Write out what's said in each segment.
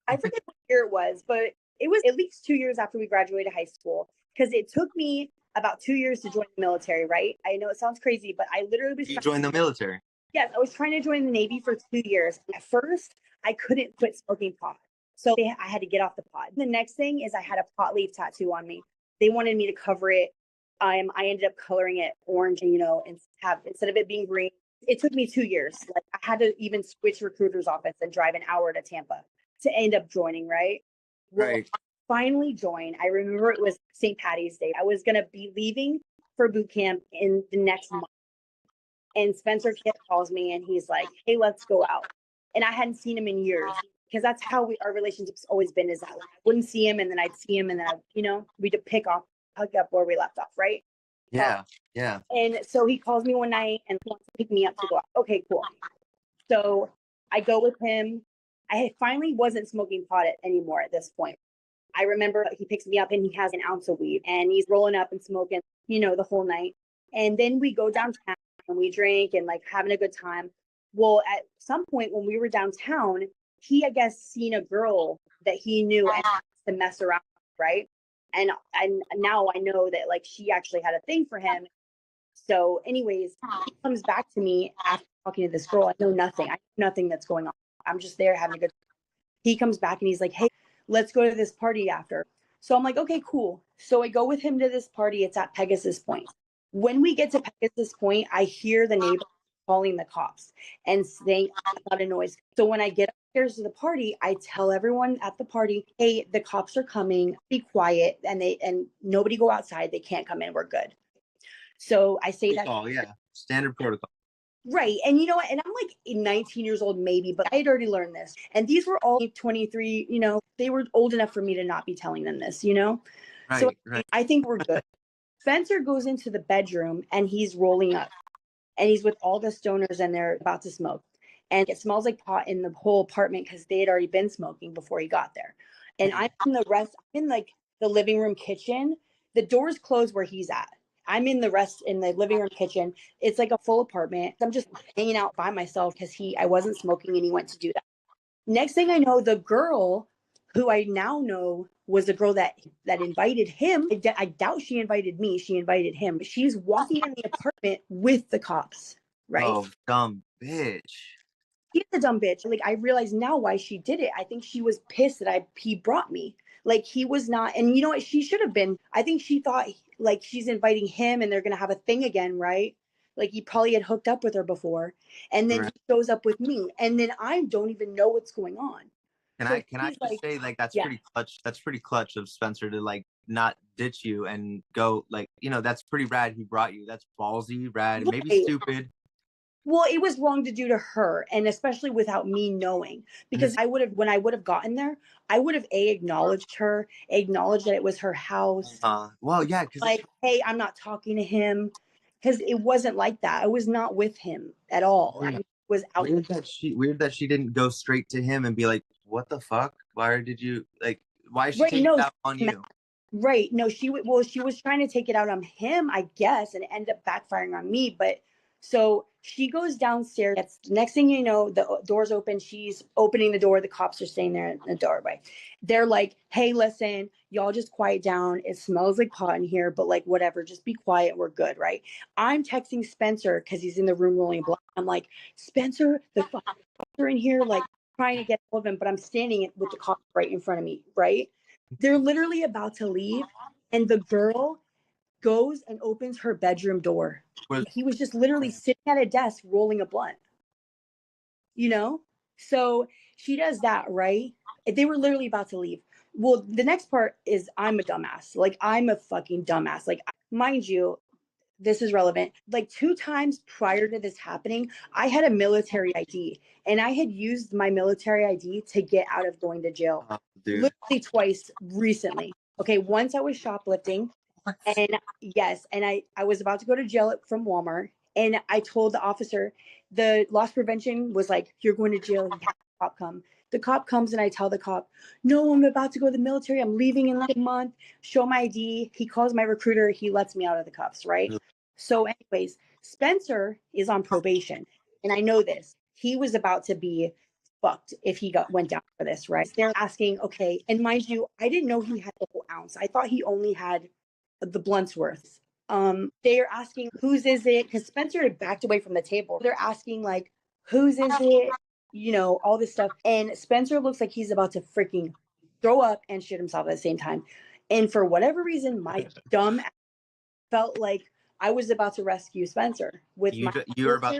I forget what year it was, but it was at least 2 years after we graduated high school, because it took me about 2 years to join the military, right? I know it sounds crazy, but I literally was You joined the military. yes, I was trying to join the Navy for 2 years. At first, I couldn't quit smoking pot. So I had to get off the pot. The next thing is I had a pot leaf tattoo on me. They wanted me to cover it. I ended up coloring it orange and, and have, instead of it being green, it took me 2 years. Like I had to even switch recruiter's office and drive an hour to Tampa to end up joining, right? Well, Right. I finally joined. I remember it was St. Patty's Day. I was going to be leaving for boot camp in the next month. And Spencer Kit calls me and he's like, hey, let's go out. And I hadn't seen him in years because that's how our relationship's always been, is that like, I wouldn't see him and then I'd see him and then we'd pick up where we left off, right? Yeah. Yeah. And so he calls me one night and wants to pick me up to go out. Okay, cool. So I go with him. I finally wasn't smoking pot anymore at this point. I remember he picks me up and he has an ounce of weed and he's rolling up and smoking, the whole night. And then we go downtown and we drink and like having a good time. Well, at some point when we were downtown, he, I guess, seen a girl that he knew and to mess around, right? And now I know that like she actually had a thing for him. So, anyways, he comes back to me after talking to this girl. I know nothing. I know nothing that's going on. I'm just there having a good time. He comes back and he's like, hey, let's go to this party after. So I'm like, okay, cool. So I go with him to this party. It's at Pegasus Point. When we get to Pegasus Point, I hear the neighbor calling the cops and saying a lot of noise. So when I get upstairs to the party, I tell everyone at the party, hey, the cops are coming, be quiet, and nobody go outside. They can't come in. We're good. So I say that. Oh, yeah. Standard protocol. Right. And you know what? And I'm like 19 years old, maybe, but I had already learned this. And these were all 23, they were old enough for me to not be telling them this, Right, So right. I think we're good. Spencer goes into the bedroom and he's rolling up and he's with all the stoners and they're about to smoke. And it smells like pot in the whole apartment because they had already been smoking before he got there. And I'm in like the living room kitchen. The door's closed where he's at. I'm in the living room kitchen. It's like a full apartment. I'm just hanging out by myself because I wasn't smoking and he went to do that. Next thing I know, the girl who I now know was the girl that invited him. I doubt she invited me. She invited him. She's walking in the apartment with the cops, right? Oh, dumb bitch. She's a dumb bitch. Like I realize now why she did it. I think she was pissed that he brought me. Like he was not, and you know what? She should have been. I think she thought like she's inviting him and they're gonna have a thing again, right? Like he probably had hooked up with her before, and then Right. he shows up with me, and then I don't even know what's going on. So Can I she's just like, say like that's yeah, pretty clutch. That's pretty clutch of Spencer to like not ditch you and go like, that's pretty rad. He brought you. That's ballsy, rad, and maybe right. stupid. Well, it was wrong to do to her, and especially without me knowing, because when I would have gotten there, I would have acknowledged her, acknowledged that it was her house. Well, yeah, because Like, hey, I'm not talking to him, because it wasn't like that. I was not with him at all. I was out. weird that she didn't go straight to him and be like, "What the fuck? Why did you like? Why is she Right? taking No, that on you?" right? No, she was trying to take it out on him, I guess, and it ended up backfiring on me. But so she goes downstairs. Next thing you know, the door's open. She's opening the door. The cops are staying there in the doorway. They're like, "Hey, listen, y'all just quiet down. It smells like pot in here, but like whatever, just be quiet. We're good, right?" I'm texting Spencer because he's in the room rolling blunt. I'm like, Spencer, the cops are in here, like trying to get hold of him, but I'm standing with the cops right in front of me, right? They're literally about to leave, and the girl goes and opens her bedroom door. He was just literally sitting at a desk rolling a blunt, you know? So she does that, right? They were literally about to leave. Well, the next part is I'm a dumbass. Like, I'm a fucking dumbass. Like, mind you, this is relevant. Like 2 times prior to this happening, I had a military ID and I had used my military ID to get out of going to jail. Literally twice recently. Okay, once I was shoplifting and yes, and I was about to go to jail from Walmart and I told the officer, the loss prevention was like, you're going to jail, have the cop come. The cop comes and I tell the cop, no, I'm about to go to the military. I'm leaving in like a month. Show my ID. He calls my recruiter. He lets me out of the cuffs, right? So, anyways, Spencer is on probation. And I know this. He was about to be fucked if he went down for this, right? They're asking, okay, and mind you, I didn't know he had the whole ounce. I thought he only had the blunt's worth. They are asking whose is it? Because Spencer had backed away from the table. They're asking like, whose is it? You know, all this stuff. And Spencer looks like he's about to freaking throw up and shit himself at the same time. And for whatever reason, my dumb felt like I was about to rescue Spencer with my You're about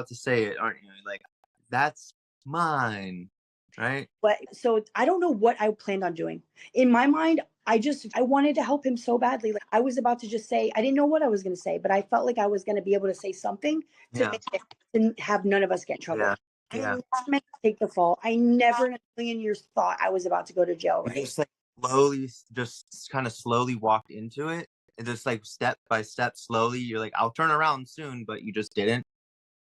to say it, aren't you? Like, that's mine, right? But so I don't know what I planned on doing. In my mind, I wanted to help him so badly. Like I was about to just say, I didn't know what I was going to say, but I felt like I was going to be able to say something to make it, to have none of us get in trouble. Yeah. I Yeah. was not meant to take the fall. I never in a million years thought I was about to go to jail. You Right? just like slowly, just kind of slowly walked into it, and just like step by step, slowly. You're like, I'll turn around soon, but you just didn't.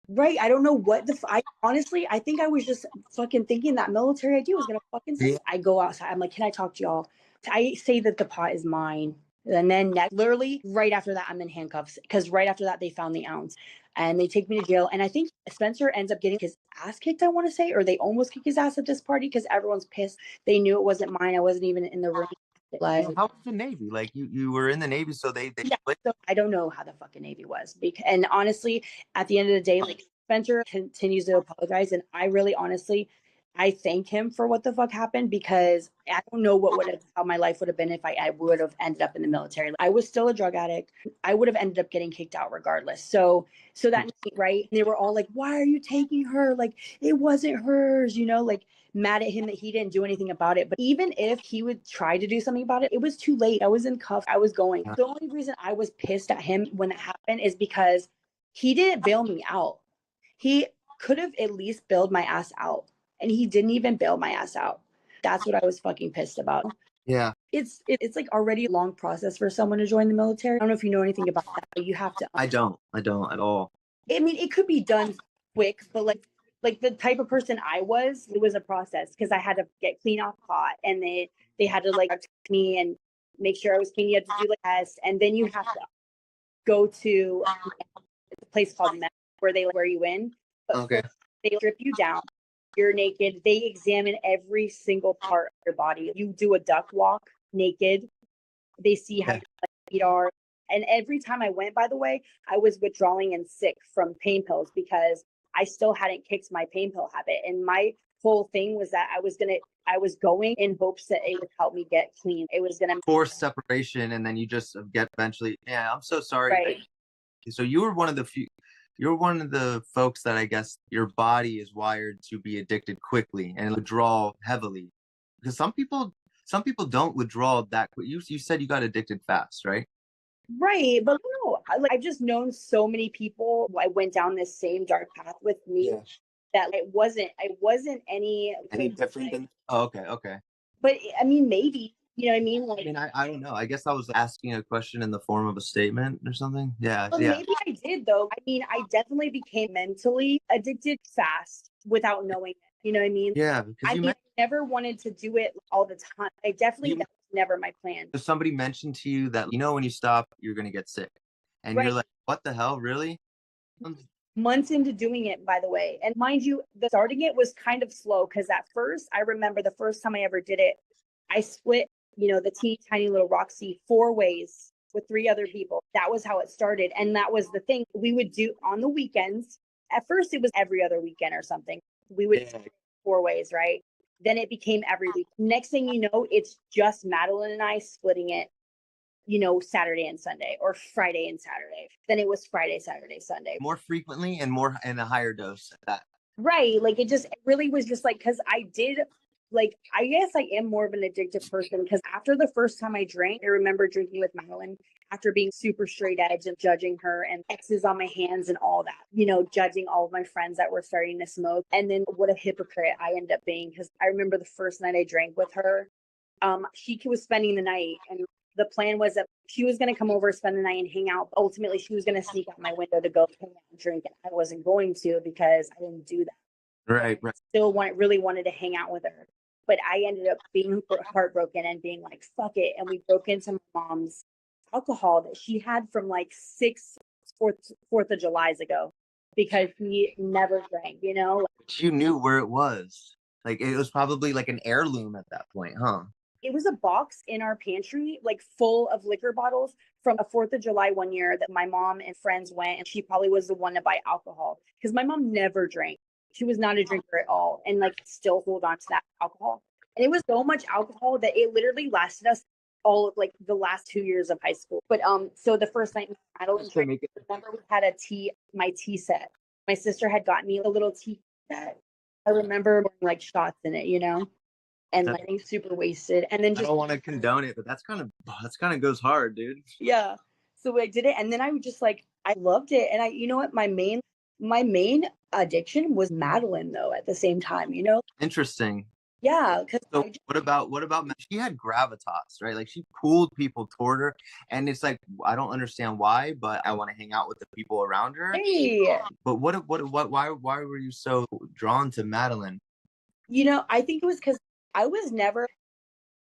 Right. I don't know what I honestly, I think I was just fucking thinking that military ID was going to fucking say, I go outside. I'm like, can I talk to y'all? I say that the pot is mine. And then literally right after that, I'm in handcuffs because right after that, they found the ounce and they take me to jail. And I think Spencer ends up getting his ass kicked, I want to say, or they almost kick his ass at this party because everyone's pissed. They knew it wasn't mine. I wasn't even in the ring. Like, how was the Navy? Like you were in the Navy, so they yeah, so I don't know how the fucking Navy was. And honestly, at the end of the day, like Spencer continues to apologize. And I really honestly, I thank him for what the fuck happened because I don't know how my life would have been if I would have ended up in the military. I was still a drug addict. I would have ended up getting kicked out regardless. So that night, right? They were all like, why are you taking her? Like, it wasn't hers, like mad at him that he didn't do anything about it. But even if he would try to do something about it, it was too late. I was in cuffs. I was going. The only reason I was pissed at him when that happened is because he didn't bail me out. He could have at least bailed my ass out. And he didn't even bail my ass out. That's what I was fucking pissed about. Yeah. It's like already a long process for someone to join the military. I don't know if you know anything about that, but you have to. I don't at all. I mean, it could be done quick, but like the type of person I was, it was a process because I had to get clean off pot, and they had to like touch me and make sure I was clean. You had to do like a test, and then you have to go to a place called Med where they wear you in. But Okay. they strip you down. You're naked. They examine every single part of your body. You do a duck walk naked. They see how your feet are. And every time I went, by the way, I was withdrawing and sick from pain pills because I still hadn't kicked my pain pill habit. And my whole thing was that I was going in hopes that it would help me get clean. It was gonna force separation, and then you just get eventually. Yeah, I'm so sorry. right. So you were one of the few. You're one of the folks that I guess your body is wired to be addicted quickly and withdraw heavily, because some people don't withdraw that quick. You said you got addicted fast, right? Right, but no, I've just known so many people. I went down this same dark path with me that it wasn't any different than. Oh, okay. but I mean, maybe you know what I mean. Like, I mean, I don't know. I guess I was asking a question in the form of a statement or something. Yeah, well, yeah. maybe I did though. I mean, I definitely became mentally addicted fast without knowing it. You know what I mean? Yeah, because I never wanted to do it all the time. That was never my plan. somebody mentioned to you that when you stop, you're gonna get sick, and you're Right. like, what the hell, really? Months into doing it, by the way. And mind you, the starting it was kind of slow because at first, I remember the first time I ever did it, I split, the teeny tiny little Roxy 4 ways with 3 other people. That was how it started. And that was the thing we would do on the weekends. At first, it was every other weekend or something. We would do 4 ways, right? Then it became every week. Next thing you know, it's just Madeline and I splitting it, Saturday and Sunday or Friday and Saturday. Then it was Friday, Saturday, Sunday. More frequently and more in a higher dose. Right. Like it really was just like, cause I did like, I guess I am more of an addictive person because after the first time I drank, I remember drinking with Madeline after being super straight edge and judging her and X's on my hands and all that, judging all of my friends that were starting to smoke. And then what a hypocrite I ended up being. Cause I remember the first night I drank with her, she was spending the night and the plan was that she was going to come over, spend the night and hang out. But ultimately, she was going to sneak out my window to go hang out and drink. And I wasn't going to because I didn't do that. Right. Still really wanted to hang out with her. But I ended up being heartbroken and being like, fuck it. And we broke into my mom's alcohol that she had from like 4th of July's ago because she never drank, You knew where it was. Like it was probably like an heirloom at that point, huh? It was a box in our pantry, like full of liquor bottles from a 4th of July one year that my mom and friends went, and she probably was the one to buy alcohol because my mom never drank. She was not a drinker at all, and like still hold on to that alcohol. And it was so much alcohol that it literally lasted us all of like the last 2 years of high school. But so the first night Madeline drank, remember we had my tea set. My sister had gotten me a little tea set. I remember like shots in it, and like super wasted. And then I just don't want to condone it, but that's kind of goes hard, dude. yeah. So I did it, and then I would just like I loved it, and you know what, my main addiction was Madeline though. At the same time, Interesting. yeah, because So what about she had gravitas, right? Like she pulled people toward her, and it's like I don't understand why, but I want to hang out with the people around her. hey, But why were you so drawn to Madeline? I think it was because I was never.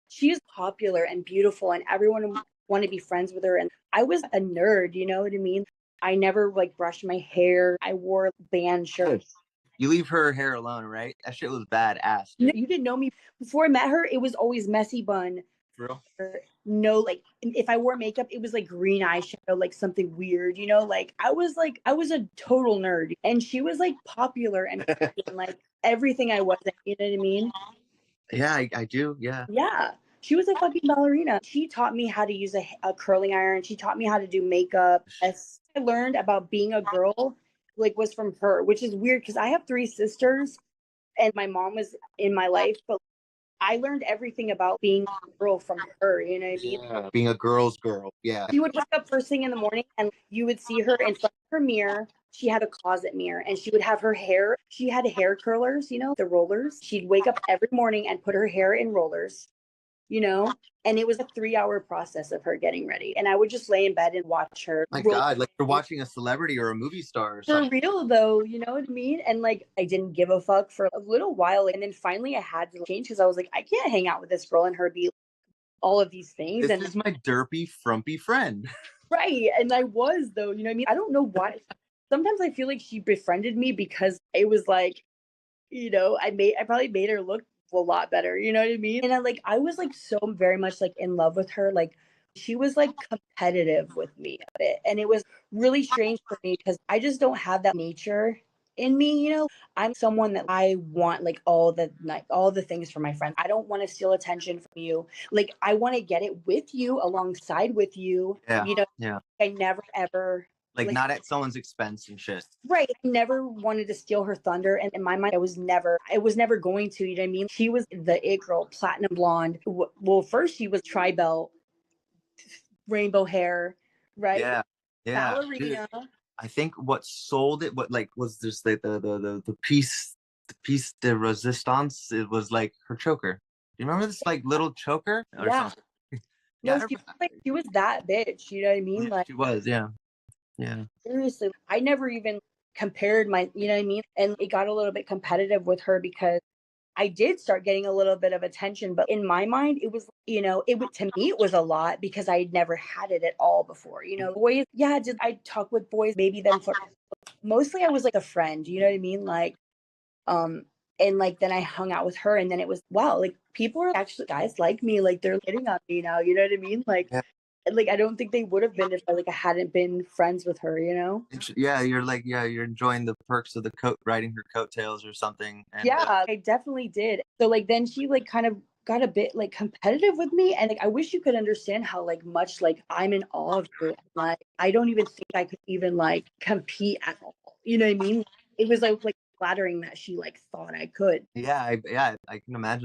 She was popular and beautiful, and everyone wanted to be friends with her. And I was a nerd, you know what I mean? I never like brushed my hair. I wore band shirts. You leave her hair alone, right? That shit was badass, No, dude. you didn't know me before I met her. It was always messy bun. For real? Or no, like if I wore makeup, it was like green eyeshadow, like something weird, like I was a total nerd, and she was like popular and like everything I wasn't. You know what I mean? Yeah, I do. Yeah. Yeah. She was a fucking ballerina. She taught me how to use a curling iron. She taught me how to do makeup. As I learned about being a girl, like was from her, which is weird because I have three sisters and my mom was in my life, but I learned everything about being a girl from her. You know what I mean? Yeah. Being a girl's girl. Yeah. She would wake up first thing in the morning and you would see her in front of her mirror. She had a closet mirror and she would have her hair. She had hair curlers, the rollers. She'd wake up every morning and put her hair in rollers, you know? And it was a 3-hour process of her getting ready. And I would just lay in bed and watch her. My God, like you're watching a celebrity or a movie star or For something. real though, you know what I mean? And like I didn't give a fuck for a little while. And then finally I had to change because I was like, I can't hang out with this girl and her be all of these things. This And is my derpy, frumpy friend. right. And I was though, you know what I mean? I don't know why. Sometimes I feel like she befriended me because it was like, I probably made her look a lot better, you know what I mean? And I was like so very much like in love with her. Like she was like competitive with me a bit. And it was really strange for me because I just don't have that nature in me. I'm someone that I want like all the things for my friends. I don't want to steal attention from you. Like I want to get it with you alongside with you. Yeah. Yeah. I never ever Like not at someone's expense and shit. right. I never wanted to steal her thunder. And in my mind, I was never going to, you know what I mean? She was the it girl, platinum blonde. Well, first she was tri-belt, rainbow hair, right? Yeah. Yeah. Ballerina. Dude, I think what sold it, what like was just like the piece de resistance, it was like her choker. You remember this like little choker or Yeah. something? No, Yeah, she was that bitch, you know what I mean? Like she was, yeah. Yeah. seriously, I never even compared you know what I mean? And it got a little bit competitive with her because I did start getting a little bit of attention, but in my mind, it was, to me, it was a lot because I'd never had it at all before. Boys, yeah, did I talk with boys? Maybe then mostly I was like a friend, you know what I mean? Like, um, and like then I hung out with her, and then it was wow, like people are actually guys like me, like they're hitting on me now, you know what I mean? Yeah. Like I don't think they would have been if I hadn't been friends with her, Yeah, you're enjoying the perks of the coat riding her coattails or something. And Yeah, I definitely did. So like then she like kind of got a bit like competitive with me and like I wish you could understand how like much like I'm in awe of her. Like I don't even think I could even like compete at all. You know what I mean? It was like flattering that she like thought I could. yeah, I can imagine